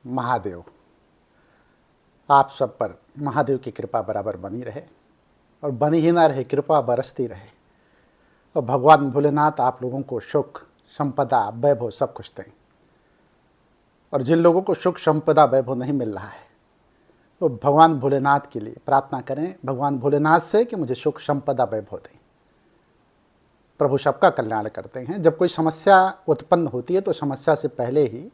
महादेव, आप सब पर महादेव की कृपा बराबर बनी रहे और बनी ही ना रहे, कृपा बरसती रहे। और भगवान भोलेनाथ आप लोगों को सुख संपदा वैभव सब कुछ दें। और जिन लोगों को सुख संपदा वैभव नहीं मिल रहा है वो भगवान भोलेनाथ के लिए प्रार्थना करें, भगवान भोलेनाथ से कि मुझे सुख संपदा वैभव दें। प्रभु सबका कल्याण करते हैं। जब कोई समस्या उत्पन्न होती है तो समस्या से पहले ही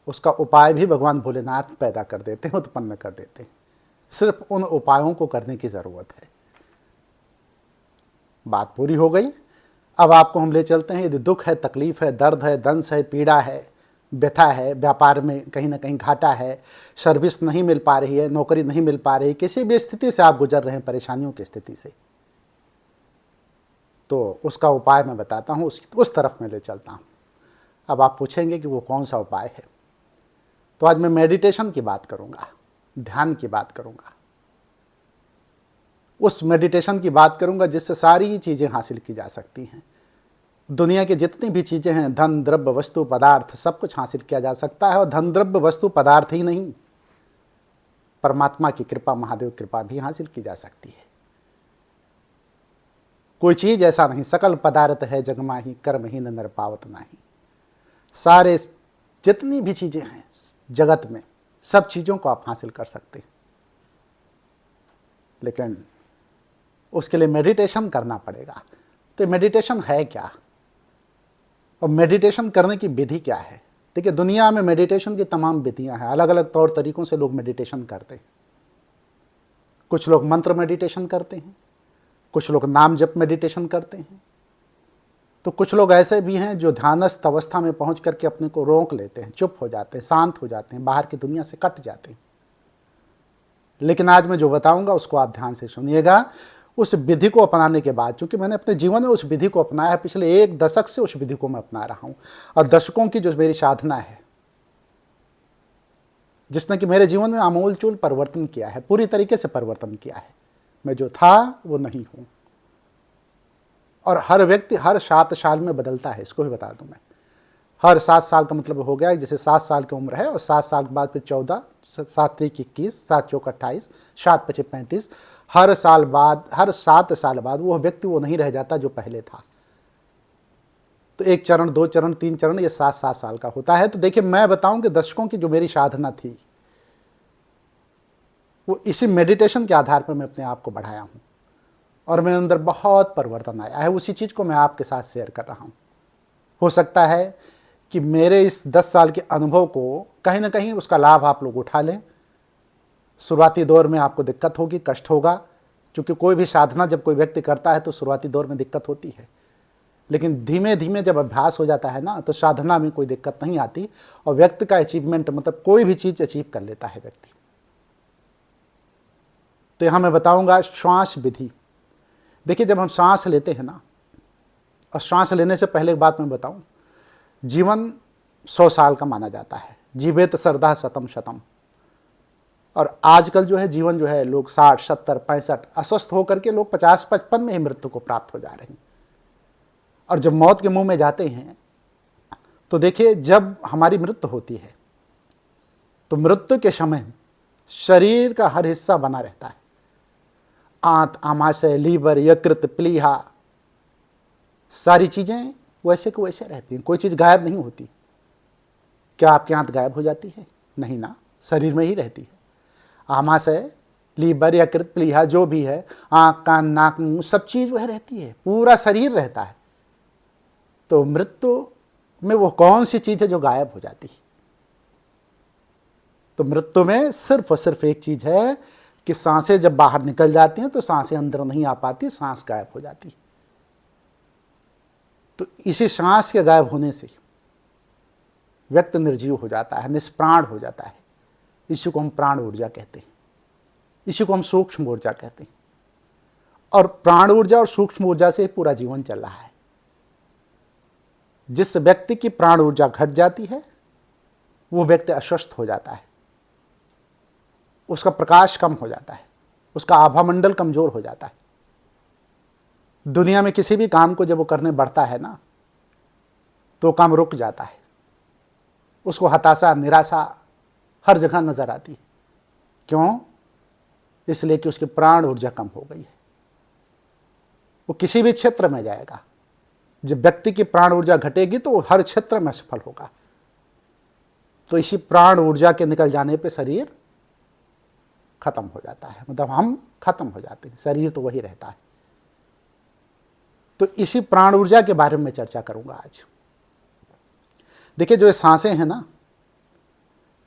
उसका उपाय भी भगवान भोलेनाथ पैदा कर देते हैं, उत्पन्न कर देते हैं। सिर्फ उन उपायों को करने की ज़रूरत है। बात पूरी हो गई। अब आपको हम ले चलते हैं। यदि दुख है, तकलीफ है, दर्द है, दंश है, पीड़ा है, व्यथा है, व्यापार में कहीं ना कहीं घाटा है, सर्विस नहीं मिल पा रही है, नौकरी नहीं मिल पा रही, किसी भी स्थिति से आप गुजर रहे हैं, परेशानियों की स्थिति से, तो उसका उपाय मैं बताता हूँ, उस तरफ मैं ले चलता हूँ। अब आप पूछेंगे कि वो कौन सा उपाय है। तो आज मैं मेडिटेशन की बात करूँगा, ध्यान की बात करूँगा। उस मेडिटेशन की बात करूँगा जिससे सारी चीज़ें हासिल की जा सकती हैं। दुनिया की जितनी भी चीज़ें हैं, धन द्रव्य वस्तु पदार्थ, सब कुछ हासिल किया जा सकता है। और धन द्रव्य वस्तु पदार्थ ही नहीं, परमात्मा की कृपा, महादेव कृपा भी हासिल की जा सकती है। कोई चीज़ ऐसा नहीं, सकल पदार्थ है जगमाही, कर्महीन नर पावत नाही। सारे जितनी भी चीज़ें हैं जगत में, सब चीज़ों को आप हासिल कर सकते हैं। लेकिन उसके लिए मेडिटेशन करना पड़ेगा। तो मेडिटेशन है क्या और मेडिटेशन करने की विधि क्या है? देखिए, दुनिया में मेडिटेशन की तमाम विधियां हैं। अलग अलग तौर तरीकों से लोग मेडिटेशन करते हैं। कुछ लोग मंत्र मेडिटेशन करते हैं, कुछ लोग नाम जप मेडिटेशन करते हैं, तो कुछ लोग ऐसे भी हैं जो ध्यानस्थ अवस्था में पहुंच करके अपने को रोक लेते हैं, चुप हो जाते हैं, शांत हो जाते हैं, बाहर की दुनिया से कट जाते हैं। लेकिन आज मैं जो बताऊंगा उसको आप ध्यान से सुनिएगा। उस विधि को अपनाने के बाद, चूंकि मैंने अपने जीवन में उस विधि को अपनाया है, पिछले 1 दशक से उस विधि को मैं अपना रहा हूं, और दशकों की जो मेरी साधना है, जिसने कि मेरे जीवन में आमूलचूल परिवर्तन किया है, पूरी तरीके से परिवर्तन किया है। मैं जो था वो नहीं हूं। और हर व्यक्ति हर 7 साल में बदलता है, इसको भी बता दूं मैं। हर 7 साल का मतलब हो गया जैसे 7 साल की उम्र है और 7 साल के बाद फिर 14, 7 त्रिक 21, 7 चौक 28, 7 पचे 35। हर साल बाद, हर 7 साल बाद वो व्यक्ति वो नहीं रह जाता जो पहले था। तो 1 चरण, 2 चरण, 3 चरण, ये 7-7 साल का होता है। तो देखिए, मैं बताऊं कि दशकों की जो मेरी साधना थी वो इसी मेडिटेशन के आधार पर मैं अपने आप को बढ़ाया हूं और मेरे अंदर बहुत परिवर्तन आया है। उसी चीज़ को मैं आपके साथ शेयर कर रहा हूं। हो सकता है कि मेरे इस 10 साल के अनुभव को कहीं ना कहीं उसका लाभ आप लोग उठा लें। शुरुआती दौर में आपको दिक्कत होगी, कष्ट होगा, क्योंकि कोई भी साधना जब कोई व्यक्ति करता है तो शुरुआती दौर में दिक्कत होती है। लेकिन धीमे धीमे जब अभ्यास हो जाता है ना, तो साधना में कोई दिक्कत नहीं आती और व्यक्ति का अचीवमेंट, मतलब कोई भी चीज़ अचीव कर लेता है व्यक्ति। तो यहाँ मैं बताऊँगा श्वास विधि। देखिए, जब हम सांस लेते हैं ना, और सांस लेने से पहले एक बात मैं बताऊं, जीवन 100 साल का माना जाता है। जीवेत सरदा शतम शतम। और आजकल जो है जीवन जो है, लोग 60, 70, 65 अस्वस्थ होकर के लोग 50-55 में ही मृत्यु को प्राप्त हो जा रहे हैं। और जब मौत के मुंह में जाते हैं तो देखिए, जब हमारी मृत्यु होती है तो मृत्यु के समय शरीर का हर हिस्सा बना रहता है। आंत, आमाशय, लीवर, यकृत, प्लीहा, सारी चीज़ें वैसे को वैसे रहती हैं। कोई चीज़ गायब नहीं होती। क्या आपकी आंत गायब हो जाती है? नहीं ना, शरीर में ही रहती है। आमाशय, लीवर, यकृत, प्लीहा, जो भी है, आँख, कान, नाक, मुंह, सब चीज़ वह रहती है, पूरा शरीर रहता है। तो मृत्यु में वो कौन सी चीज़ है जो गायब हो जाती है? तो मृत्यु में सिर्फ और सिर्फ एक चीज़ है कि सांसें जब बाहर निकल जाती हैं तो सांसें अंदर नहीं आ पाती, सांस गायब हो जाती है। तो इसी सांस के गायब होने से व्यक्ति निर्जीव हो जाता है, निष्प्राण हो जाता है। इसी को हम प्राण ऊर्जा कहते हैं, इसी को हम सूक्ष्म ऊर्जा कहते हैं। और प्राण ऊर्जा और सूक्ष्म ऊर्जा से पूरा जीवन चल रहा है। जिस व्यक्ति की प्राण ऊर्जा घट जाती है वो व्यक्ति अस्वस्थ हो जाता है, उसका प्रकाश कम हो जाता है, उसका आभामंडल कमजोर हो जाता है। दुनिया में किसी भी काम को जब वो करने बढ़ता है ना, तो काम रुक जाता है। उसको हताशा, निराशा हर जगह नजर आती है। क्यों? इसलिए कि उसकी प्राण ऊर्जा कम हो गई है। वो किसी भी क्षेत्र में जाएगा, जब व्यक्ति की प्राण ऊर्जा घटेगी तो वो हर क्षेत्र में असफल होगा। तो इसी प्राण ऊर्जा के निकल जाने पे शरीर खत्म हो जाता है, मतलब हम खत्म हो जाते हैं, शरीर तो वही रहता है। तो इसी प्राण ऊर्जा के बारे में चर्चा करूंगा आज। देखिए, जो ये सांसें हैं ना,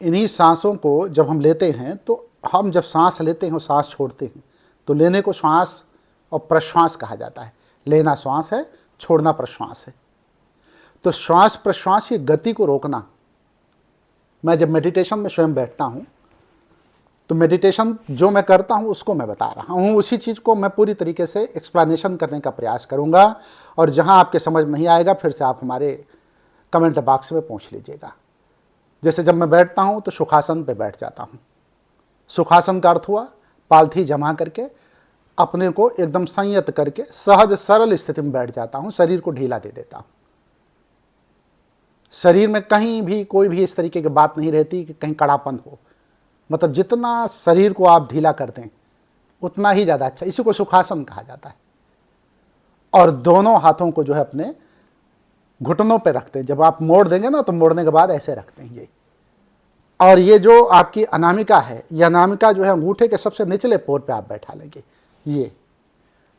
इन्हीं सांसों को जब हम लेते हैं तो हम जब सांस लेते हैं और सांस छोड़ते हैं तो लेने को श्वास और प्रश्वास कहा जाता है। लेना श्वास है, छोड़ना प्रश्वास है। तो श्वास प्रश्वास की गति को रोकना, मैं जब मेडिटेशन में स्वयं बैठता हूं तो मेडिटेशन जो मैं करता हूं उसको मैं बता रहा हूं, उसी चीज़ को मैं पूरी तरीके से एक्सप्लेनेशन करने का प्रयास करूंगा। और जहां आपके समझ नहीं आएगा फिर से आप हमारे कमेंट बॉक्स में पूछ लीजिएगा। जैसे जब मैं बैठता हूं तो सुखासन पे बैठ जाता हूं। सुखासन का अर्थ हुआ पालथी जमा करके अपने को एकदम संयत करके सहज सरल स्थिति में बैठ जाता हूं, शरीर को ढीला दे देता हूं। शरीर में कहीं भी कोई भी इस तरीके की बात नहीं रहती कि कहीं कड़ापन हो, मतलब जितना शरीर को आप ढीला कर दें उतना ही ज़्यादा अच्छा। इसी को सुखासन कहा जाता है। और दोनों हाथों को जो है अपने घुटनों पे रखते हैं। जब आप मोड़ देंगे ना तो मोड़ने के बाद ऐसे रखते हैं ये। और ये जो आपकी अनामिका है, यह अनामिका जो है अंगूठे के सबसे निचले पोर पे आप बैठा लेंगे, ये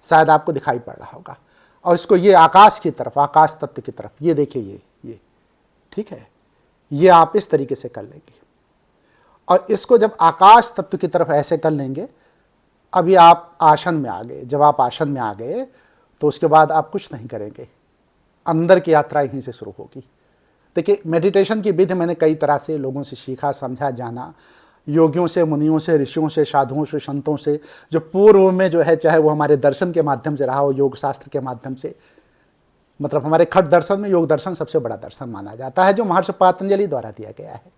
शायद आपको दिखाई पड़ रहा होगा। और इसको ये आकाश की तरफ, आकाश तत्व की तरफ, ये देखिए ये ठीक है, ये आप इस तरीके से कर लेंगे। और इसको जब आकाश तत्व की तरफ ऐसे कर लेंगे, अभी आप आसन में आ गए। जब आप आसन में आ गए तो उसके बाद आप कुछ नहीं करेंगे, अंदर की यात्रा यहीं से शुरू होगी। देखिए, मेडिटेशन की विधि मैंने कई तरह से लोगों से सीखा, समझा, जाना, योगियों से, मुनियों से, ऋषियों से, साधुओं से, संतों से, जो पूर्व में जो है, चाहे वो हमारे दर्शन के माध्यम से रहा हो, योग शास्त्र के माध्यम से, मतलब हमारे खट दर्शन में योग दर्शन सबसे बड़ा दर्शन माना जाता है, जो महर्षि पतंजलि द्वारा दिया गया है,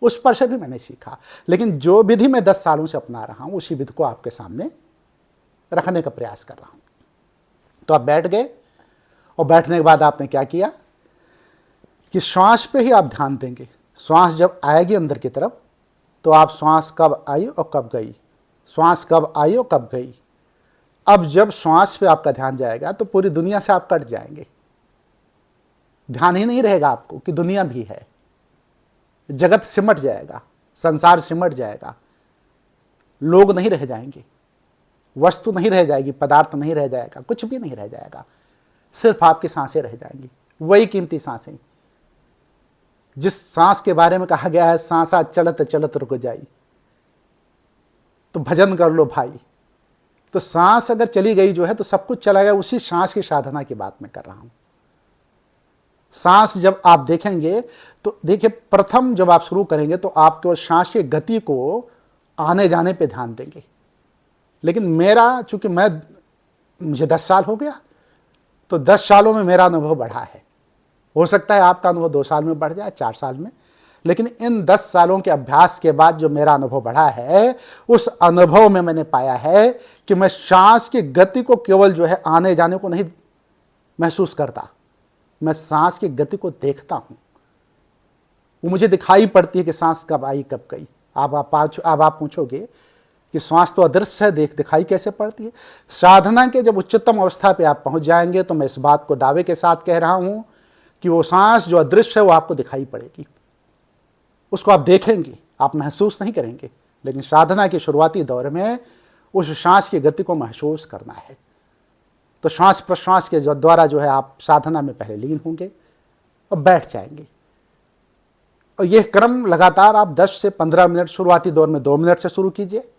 उस पर से भी मैंने सीखा। लेकिन जो विधि मैं 10 सालों से अपना रहा हूँ, उसी विधि को आपके सामने रखने का प्रयास कर रहा हूँ। तो आप बैठ गए, और बैठने के बाद आपने क्या किया कि श्वास पे ही आप ध्यान देंगे। श्वास जब आएगी अंदर की तरफ तो आप श्वास कब आई और कब गई, श्वास कब आई और कब गई। अब जब श्वास पे आपका ध्यान जाएगा तो पूरी दुनिया से आप कट जाएंगे। ध्यान ही नहीं रहेगा आपको कि दुनिया भी है। जगत सिमट जाएगा, संसार सिमट जाएगा, लोग नहीं रह जाएंगे, वस्तु नहीं रह जाएगी, पदार्थ नहीं रह जाएगा, कुछ भी नहीं रह जाएगा। सिर्फ आपकी सांसें रह जाएंगी, वही कीमती सांसें जिस सांस के बारे में कहा गया है, सांसा चलत चलत रुक जाई। तो भजन कर लो भाई। तो सांस अगर चली गई जो है तो सब कुछ चला गया। उसी सांस की साधना की बात मैं कर रहा हूं। सांस जब आप देखेंगे तो देखिए, प्रथम जब आप शुरू करेंगे तो आप केवल सांस की गति को आने जाने पे ध्यान देंगे। लेकिन मेरा, चूंकि मुझे 10 साल हो गया, तो 10 सालों में मेरा अनुभव बढ़ा है। हो सकता है आपका अनुभव 2 साल में बढ़ जाए, 4 साल में, लेकिन इन 10 सालों के अभ्यास के बाद जो मेरा अनुभव बढ़ा है, उस अनुभव में मैंने पाया है कि मैं सांस की गति को केवल जो है आने जाने को नहीं महसूस करता, मैं सांस की गति को देखता हूं। वो मुझे दिखाई पड़ती है कि सांस कब आई कब गई। अब आप पूछोगे कि श्वास तो अदृश्य है, दिखाई कैसे पड़ती है। साधना के जब उच्चतम अवस्था पे आप पहुंच जाएंगे तो मैं इस बात को दावे के साथ कह रहा हूं कि वो सांस जो अदृश्य है वो आपको दिखाई पड़ेगी। उसको आप देखेंगे, आप महसूस नहीं करेंगे। लेकिन साधना के शुरुआती दौर में उस सांस की गति को महसूस करना है। तो श्वास प्रश्वास के द्वारा जो है आप साधना में पहले लीन होंगे और बैठ जाएंगे। और यह क्रम लगातार आप 10 से 15 मिनट, शुरुआती दौर में 2 मिनट से शुरू कीजिए,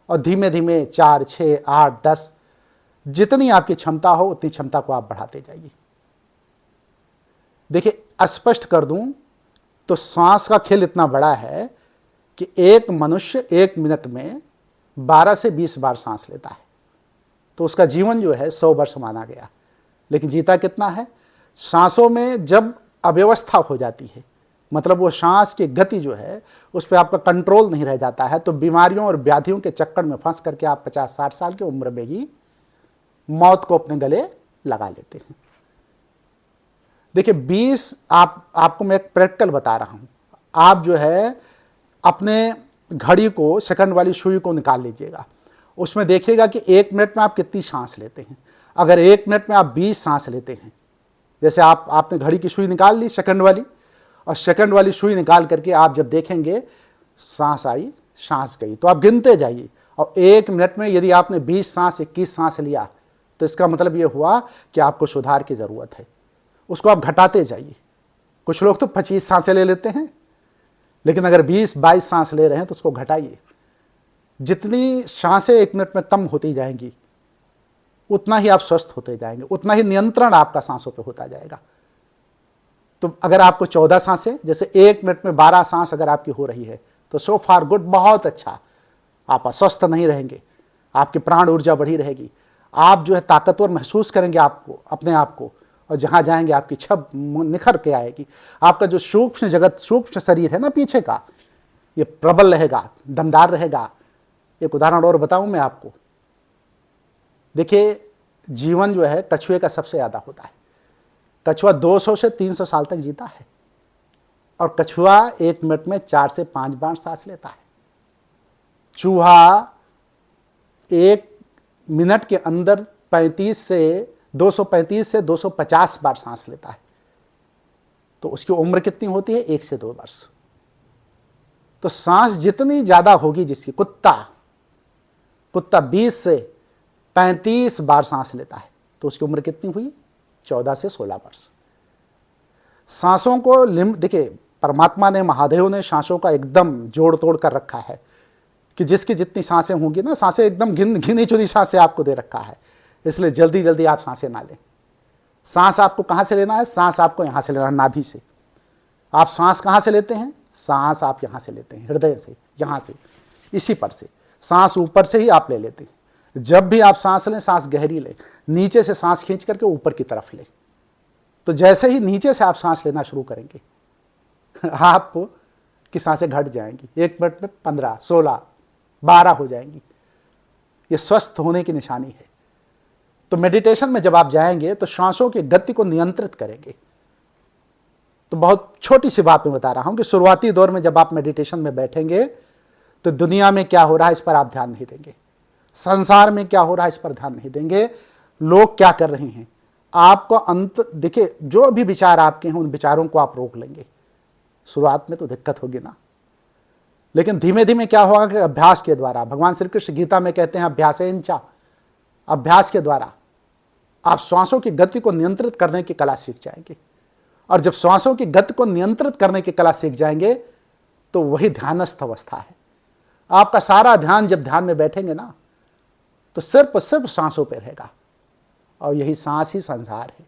और धीमे धीमे 4, 6, 8, 10, जितनी आपकी क्षमता हो उतनी क्षमता को आप बढ़ाते जाइए। देखिए, स्पष्ट कर दूं तो सांस का खेल इतना बड़ा है कि एक मनुष्य 1 मिनट में 12 से 20 बार सांस लेता है। तो उसका जीवन जो है 100 वर्ष माना गया। लेकिन जीता कितना है? सांसों में जब अव्यवस्था हो जाती है, मतलब वो सांस की गति जो है उस पर आपका कंट्रोल नहीं रह जाता है, तो बीमारियों और व्याधियों के चक्कर में फंस करके आप 50-60 साल की उम्र में ही मौत को अपने गले लगा लेते हैं। देखिए, आपको मैं एक प्रैक्टिकल बता रहा हूं। आप जो है अपने घड़ी को, सेकंड वाली सुई को निकाल लीजिएगा। उसमें देखिएगा कि 1 मिनट में आप कितनी सांस लेते हैं। अगर 1 मिनट में आप 20 सांस लेते हैं, जैसे आपने घड़ी की सुई निकाल ली सेकंड वाली, और सेकंड वाली सुई निकाल करके आप जब देखेंगे सांस आई, सांस गई, तो आप गिनते जाइए। और 1 मिनट में यदि आपने 20 सांस, 21 सांस लिया, तो इसका मतलब ये हुआ कि आपको सुधार की ज़रूरत है। उसको आप घटाते जाइए। कुछ लोग तो 25 सांसें ले लेते हैं, लेकिन अगर 20-22 सांस ले रहे हैं तो उसको घटाइए। जितनी सांसें 1 मिनट में कम होती जाएंगी, उतना ही आप स्वस्थ होते जाएंगे, उतना ही नियंत्रण आपका सांसों पे होता जाएगा। तो अगर आपको 14 सांसें, जैसे 1 मिनट में 12 सांस अगर आपकी हो रही है, तो सो फार गुड, बहुत अच्छा। आप अस्वस्थ नहीं रहेंगे, आपकी प्राण ऊर्जा बढ़ी रहेगी, आप जो है ताकतवर महसूस करेंगे आपको, अपने आप को, और जहाँ जाएंगे आपकी छब निखर के आएगी। आपका जो सूक्ष्म जगत, सूक्ष्म शरीर है ना पीछे का, ये प्रबल रहेगा, दमदार रहेगा। एक उदाहरण और बताऊं मैं आपको। देखिए, जीवन जो है कछुए का सबसे ज़्यादा होता है। कछुआ 200 से 300 साल तक जीता है, और कछुआ 1 मिनट में 4 से 5 बार सांस लेता है। चूहा 1 मिनट के अंदर 235 से 250 बार सांस लेता है। तो उसकी उम्र कितनी होती है? 1 से 2 वर्ष। तो सांस जितनी ज़्यादा होगी जिसकी, कुत्ता 20 से 35 बार सांस लेता है, तो उसकी उम्र कितनी हुई? 14 से 16 वर्ष। सांसों को देखिए, परमात्मा ने, महादेव ने सांसों का एकदम जोड़ तोड़ कर रखा है कि जिसकी जितनी सांसें होंगी ना, सांसें एकदम गिनी चुनी सांसें आपको दे रखा है। इसलिए जल्दी जल्दी आप सांसें ना लें। सांस आपको कहाँ से लेना है? सांस आपको यहाँ से लेना है, नाभि से। आप सांस कहाँ से लेते हैं? सांस आप यहाँ से लेते हैं, हृदय से, यहाँ से, इसी पर से। सांस ऊपर से ही आप ले लेते हैं। जब भी आप सांस लें, सांस गहरी लें, नीचे से सांस खींच करके ऊपर की तरफ लें। तो जैसे ही नीचे से आप सांस लेना शुरू करेंगे, आपको की सांसें घट जाएंगी। 1 मिनट में 15, 16, 12 हो जाएंगी। ये स्वस्थ होने की निशानी है। तो मेडिटेशन में जब आप जाएंगे तो सांसों की गति को नियंत्रित करेंगे। तो बहुत छोटी सी बात मैं बता रहा हूं कि शुरुआती दौर में जब आप मेडिटेशन में बैठेंगे, तो दुनिया में क्या हो रहा है इस पर आप ध्यान नहीं देंगे, संसार में क्या हो रहा है इस पर ध्यान नहीं देंगे, लोग क्या कर रहे हैं। आपको देखिए, जो भी विचार आपके हैं उन विचारों को आप रोक लेंगे। शुरुआत में तो दिक्कत होगी ना, लेकिन धीमे धीमे क्या होगा कि अभ्यास के द्वारा, भगवान श्री कृष्ण गीता में कहते हैं अभ्यासेनचा, अभ्यास के द्वारा आप श्वासों की गति को नियंत्रित करने की कला सीख जाएंगे। और जब श्वासों की गति को नियंत्रित करने की कला सीख जाएंगे, तो वही ध्यानस्थ अवस्था है। आपका सारा ध्यान जब ध्यान में बैठेंगे ना, तो सिर्फ सांसों पे रहेगा। और यही सांस ही संसार है,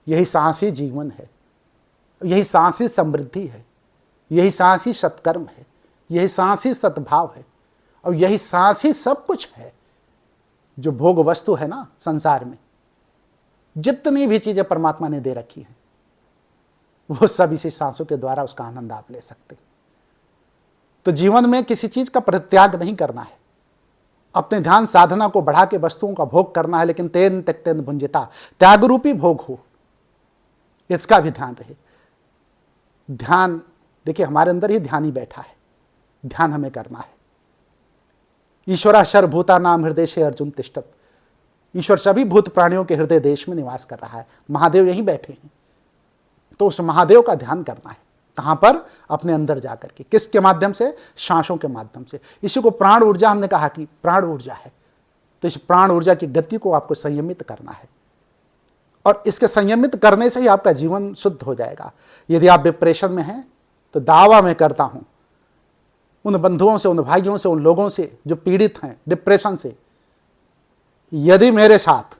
यही सांस ही जीवन है, यही सांस ही समृद्धि है, यही सांस ही सत्कर्म है, यही सांस ही सद्भाव है, और यही सांस ही सब कुछ है। जो भोग वस्तु है ना संसार में, जितनी भी चीजें परमात्मा ने दे रखी हैं, वो सब इसी सांसों के द्वारा उसका आनंद आप ले सकते हैं। तो जीवन में किसी चीज का परित्याग नहीं करना है, अपने ध्यान साधना को बढ़ा के वस्तुओं का भोग करना है, लेकिन तेन त्यक्तेन भुंजिता, त्याग रूपी भोग हो, इसका भी ध्यान रहे। ध्यान देखिए, हमारे अंदर ही ध्यान ही बैठा है, ध्यान हमें करना है। ईश्वरा सर्वभूता नाम हृदय से अर्जुन तिष्ठत, ईश्वर सभी भूत प्राणियों के हृदय देश में निवास कर रहा है, महादेव यहीं बैठे हैं। तो उस महादेव का ध्यान करना है। कहां पर? अपने अंदर जाकर के। किसके माध्यम से? सांसों के माध्यम से। इसी को प्राण ऊर्जा हमने कहा कि प्राण ऊर्जा है। तो इस प्राण ऊर्जा की गति को आपको संयमित करना है, और इसके संयमित करने से ही आपका जीवन शुद्ध हो जाएगा। यदि आप डिप्रेशन में हैं, तो दावा मैं करता हूं उन बंधुओं से, उन भाइयों से, उन लोगों से जो पीड़ित हैं डिप्रेशन से, यदि मेरे साथ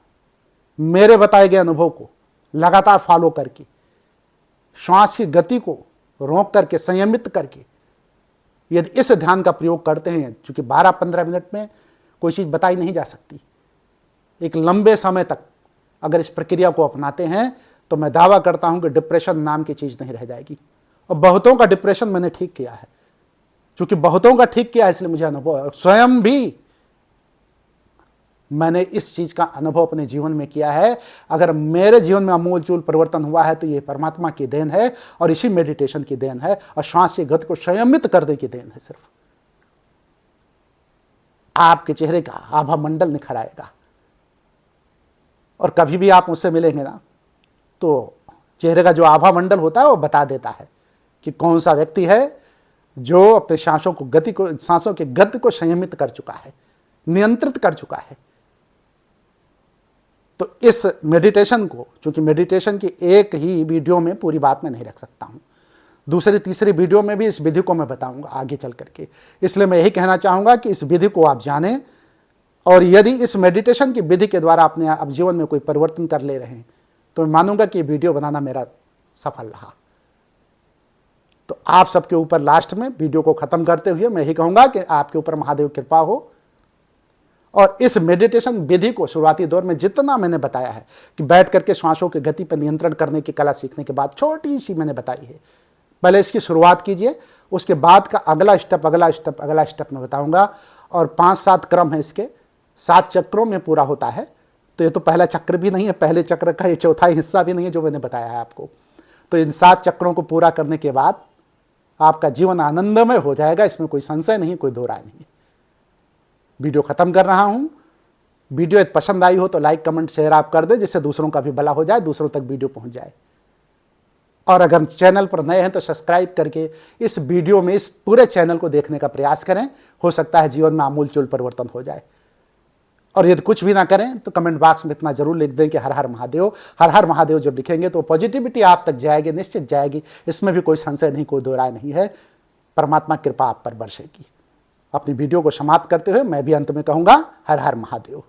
मेरे बताए गए अनुभव को लगातार फॉलो करके, श्वास की गति को रोक करके, संयमित करके, यदि इस ध्यान का प्रयोग करते हैं, क्योंकि 12-15 मिनट में कोई चीज़ बताई नहीं जा सकती, एक लंबे समय तक अगर इस प्रक्रिया को अपनाते हैं, तो मैं दावा करता हूं कि डिप्रेशन नाम की चीज़ नहीं रह जाएगी। और बहुतों का डिप्रेशन मैंने ठीक किया है, क्योंकि बहुतों का ठीक किया है, इसलिए मुझे अनुभव है। स्वयं भी मैंने इस चीज़ का अनुभव अपने जीवन में किया है। अगर मेरे जीवन में अमूलचूल परिवर्तन हुआ है तो ये परमात्मा की देन है और इसी मेडिटेशन की देन है और श्वास की गति को संयमित करने की देन है। सिर्फ आपके चेहरे का आभा मंडल निखर आएगा। और कभी भी आप मुझसे मिलेंगे ना तो चेहरे का जो आभा मंडल होता है वो बता देता है कि कौन सा व्यक्ति है जो अपने सांसों की गति को संयमित कर चुका है, नियंत्रित कर चुका है। तो इस मेडिटेशन को, चूंकि मेडिटेशन की एक ही वीडियो में पूरी बात मैं नहीं रख सकता हूं, दूसरी तीसरी वीडियो में भी इस विधि को मैं बताऊंगा आगे चल करके। इसलिए मैं यही कहना चाहूंगा कि इस विधि को आप जानें और यदि इस मेडिटेशन की विधि के द्वारा अपने आप जीवन में कोई परिवर्तन कर ले रहे हैं तो मैं मानूंगा कि वीडियो बनाना मेरा सफल रहा। तो आप सबके ऊपर लास्ट में वीडियो को खत्म करते हुए मैं यही कहूंगा कि आपके ऊपर महादेव कृपा हो और इस मेडिटेशन विधि को शुरुआती दौर में जितना मैंने बताया है कि बैठ करके श्वासों की गति पर नियंत्रण करने की कला सीखने के बाद छोटी सी मैंने बताई है, पहले इसकी शुरुआत कीजिए, उसके बाद का अगला स्टेप मैं बताऊंगा। और 5-7 क्रम है इसके, 7 चक्रों में पूरा होता है। तो ये तो पहला चक्र भी नहीं है, पहले चक्र का ये चौथा हिस्सा भी नहीं है जो मैंने बताया है आपको। तो इन 7 चक्रों को पूरा करने के बाद आपका जीवन आनंदमय हो जाएगा, इसमें कोई संशय नहीं, कोई दो राय नहीं। वीडियो खत्म कर रहा हूं। वीडियो यदि पसंद आई हो तो लाइक कमेंट शेयर आप कर दें, जिससे दूसरों का भी भला हो जाए, दूसरों तक वीडियो पहुंच जाए। और अगर चैनल पर नए हैं तो सब्सक्राइब करके इस वीडियो में इस पूरे चैनल को देखने का प्रयास करें, हो सकता है जीवन में आमूलचूल परिवर्तन हो जाए। और यदि कुछ भी ना करें तो कमेंट बॉक्स में इतना जरूर लिख दें कि हर हर महादेव। हर हर महादेव जब लिखेंगे तो पॉजिटिविटी आप तक जाएगी, निश्चित जाएगी, इसमें भी कोई संशय नहीं, कोई दो राय नहीं है। परमात्मा कृपा आप पर बरसेगी। अपनी वीडियो को समाप्त करते हुए मैं भी अंत में कहूंगा हर हर महादेव।